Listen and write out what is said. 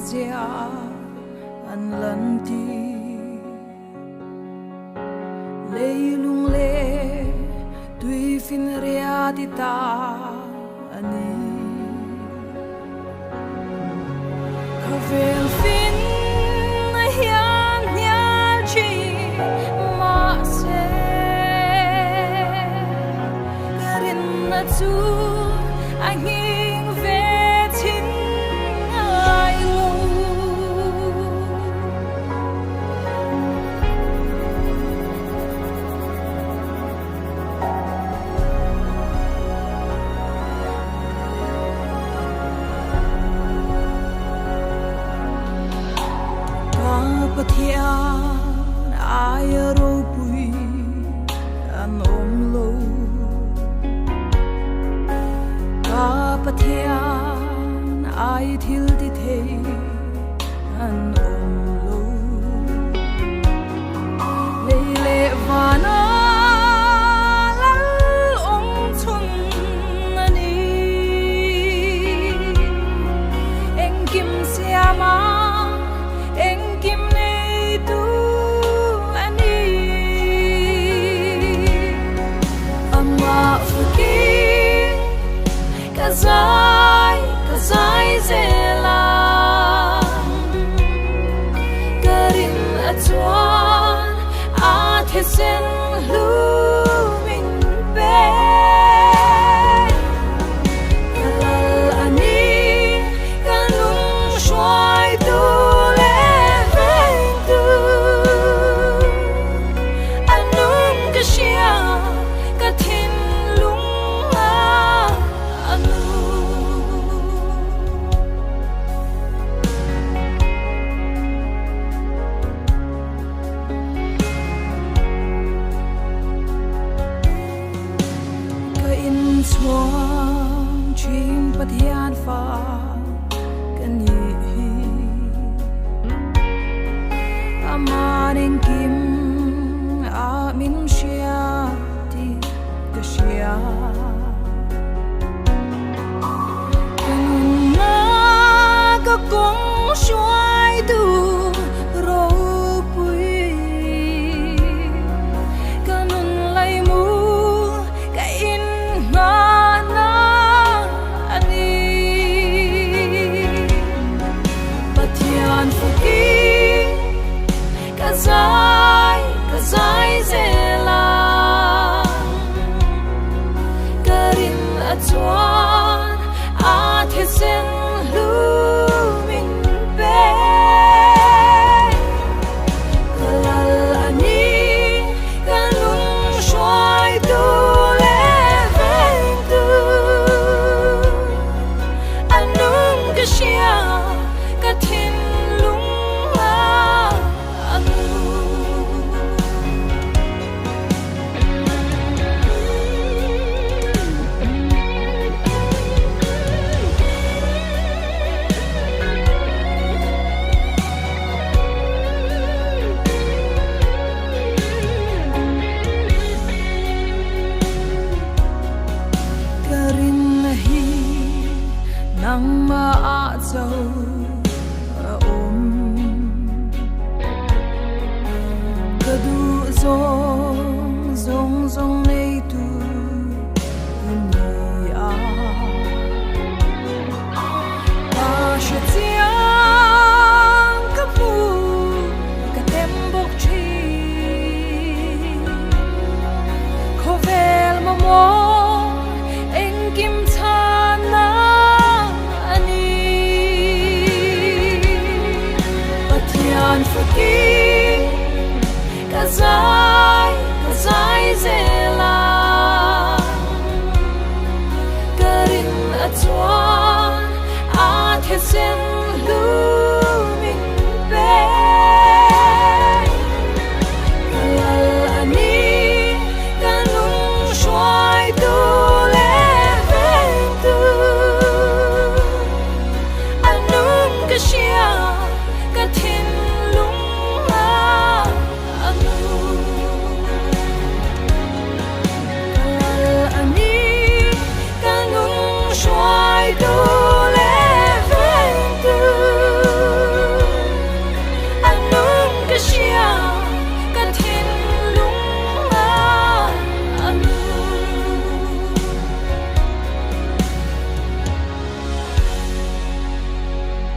zia an lan ti leilung le tui fin ria ti ta ani vel fin na hian hian chi ma se garin na chu anh nghiêng về chính ai lâu pathian ai ro pui an om lo ka pathian ai thil ti thei an om lo leile vana lal om chun ani eng kim siama kazai zela garin atwan athesen lumin be kalal ani kanung shwai tu le veng tu anung kashia kathin chuang chim pathian fa kan ni amaring kim a min shia ti ka shia kan na ka kong shuai du ro pui kanun lai mu ka in kazai zela garin atwan athesen lumin be kalal ani kanung shwai tu le veng tu anung kashia kathin nang ma a zau om kadu zong zong zong nei tu ni a ta shatiang ka pu ka tem bok chi khovel mo mo eng kim thana kazai zela garin atwan athesen lu